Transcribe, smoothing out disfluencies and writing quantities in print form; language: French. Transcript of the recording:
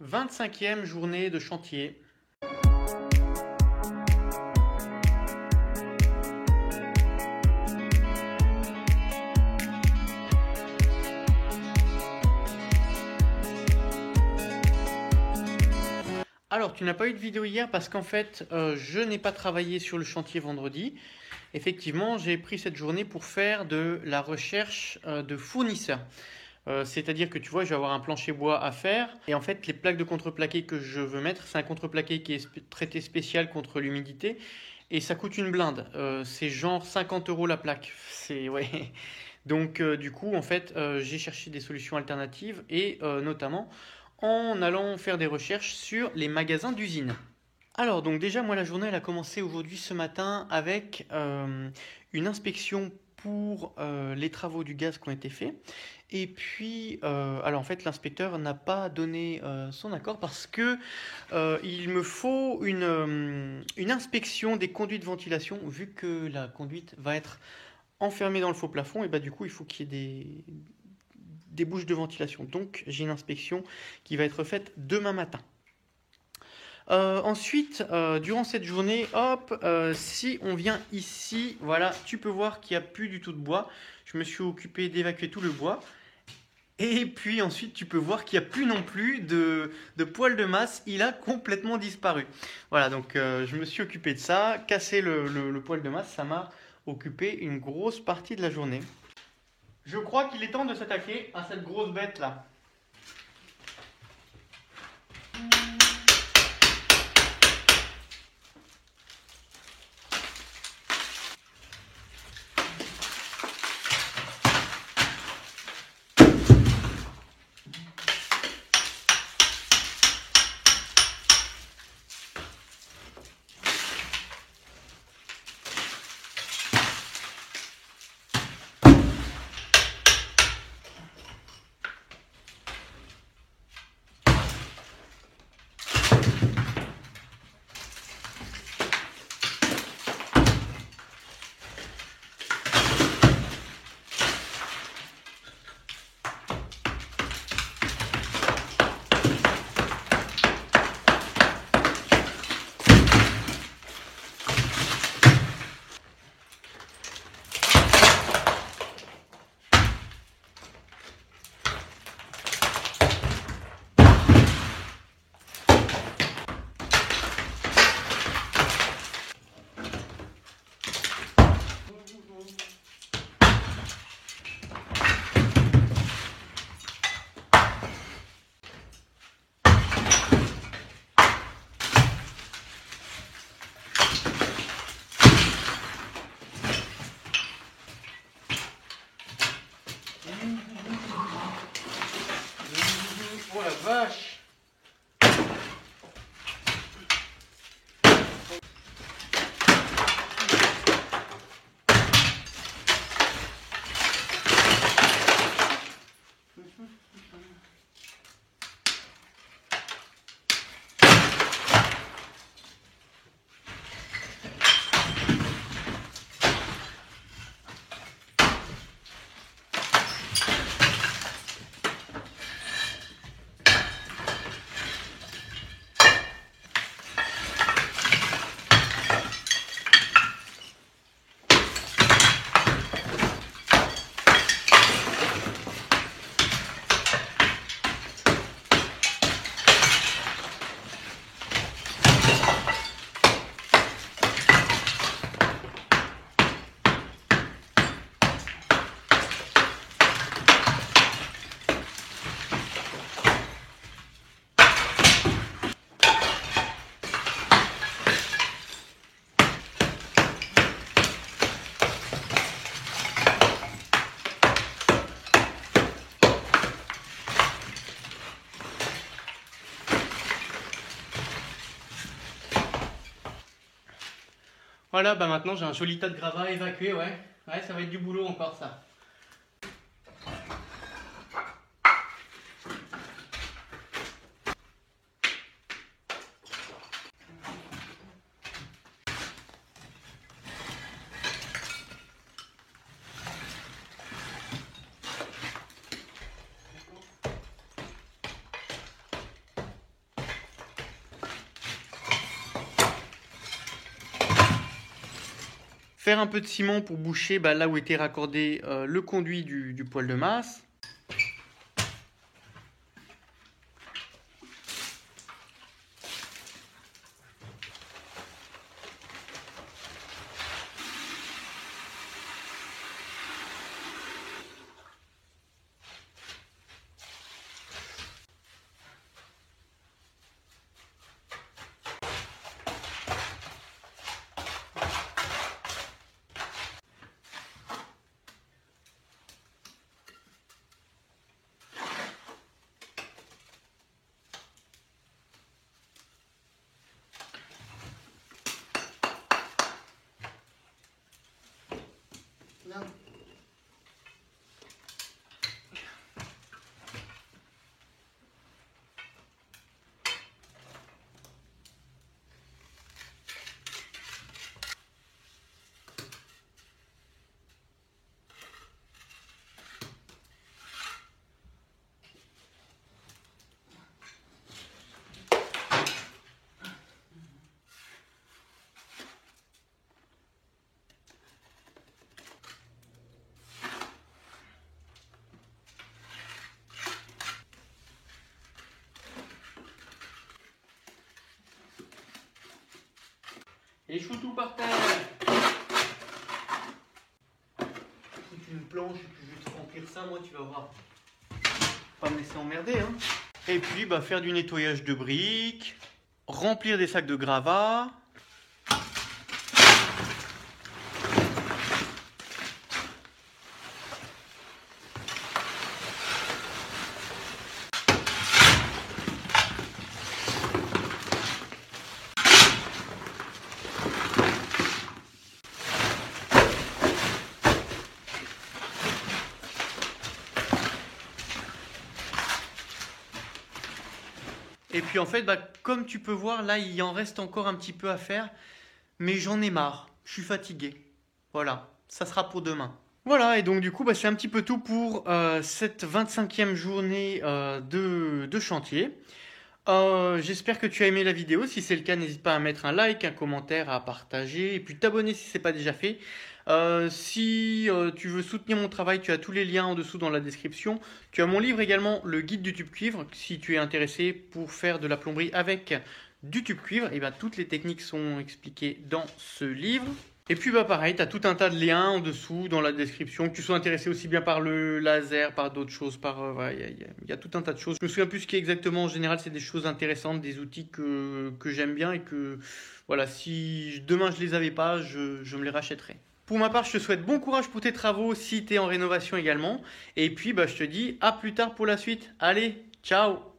25e journée de chantier. Alors, tu n'as pas eu de vidéo hier parce qu'en fait, je n'ai pas travaillé sur le chantier vendredi. Effectivement, j'ai pris cette journée pour faire de la recherche de fournisseurs. C'est-à-dire que tu vois, je vais avoir un plancher bois à faire. Et en fait, les plaques de contreplaqué que je veux mettre, c'est un contreplaqué qui est traité spécial contre l'humidité. Et ça coûte une blinde. C'est genre 50 € la plaque. C'est, ouais. Donc, du coup, en fait, j'ai cherché des solutions alternatives et notamment en allant faire des recherches sur les magasins d'usines. Alors, donc déjà, moi, la journée, elle a commencé aujourd'hui, ce matin, avec une inspection pour les travaux du gaz qui ont été faits. Et puis, alors en fait, l'inspecteur n'a pas donné son accord parce que il me faut une inspection des conduits de ventilation, vu que la conduite va être enfermée dans le faux plafond, et bah du coup, il faut qu'il y ait des bouches de ventilation. Donc, j'ai une inspection qui va être faite demain matin. Ensuite, durant cette journée, hop, si on vient ici, voilà, tu peux voir qu'il n'y a plus du tout de bois. Je me suis occupé d'évacuer tout le bois. Et puis ensuite, tu peux voir qu'il n'y a plus non plus de poil de masse. Il a complètement disparu. Voilà, donc je me suis occupé de ça. Casser le poil de masse, ça m'a occupé une grosse partie de la journée. Je crois qu'il est temps de s'attaquer à cette grosse bête là. Oh la vache! Voilà, bah maintenant j'ai un joli tas de gravats à évacuer, ouais. Ouais, ça va être du boulot encore ça. faire un peu de ciment pour boucher là où était raccordé le conduit du poêle de masse. Là. Et je fous tout par terre. C'est une planche et puis je vais te remplir ça, moi tu vas voir. Pas me laisser emmerder, hein. Et puis faire du nettoyage de briques, remplir des sacs de gravats. Et puis en fait, comme tu peux voir, là, il en reste encore un petit peu à faire. Mais j'en ai marre. Je suis fatigué. Voilà, ça sera pour demain. Voilà, et donc du coup, c'est un petit peu tout pour cette 25e journée de chantier. J'espère que tu as aimé la vidéo. Si c'est le cas, n'hésite pas à mettre un like, un commentaire, à partager et puis t'abonner si ce n'est pas déjà fait. Si tu veux soutenir mon travail, tu as tous les liens en dessous dans la description. Tu as mon livre également, le guide du tube cuivre. Si tu es intéressé pour faire de la plomberie avec du tube cuivre, et toutes les techniques sont expliquées dans ce livre. Et puis pareil, tu as tout un tas de liens en dessous dans la description, que tu sois intéressé aussi bien par le laser, par d'autres choses, il y a tout un tas de choses. Je me souviens plus ce qui est exactement, en général c'est des choses intéressantes, des outils que j'aime bien et que voilà, si demain je les avais pas, je me les rachèterais. Pour ma part, je te souhaite bon courage pour tes travaux si tu es en rénovation également. Et puis je te dis à plus tard pour la suite. Allez, ciao!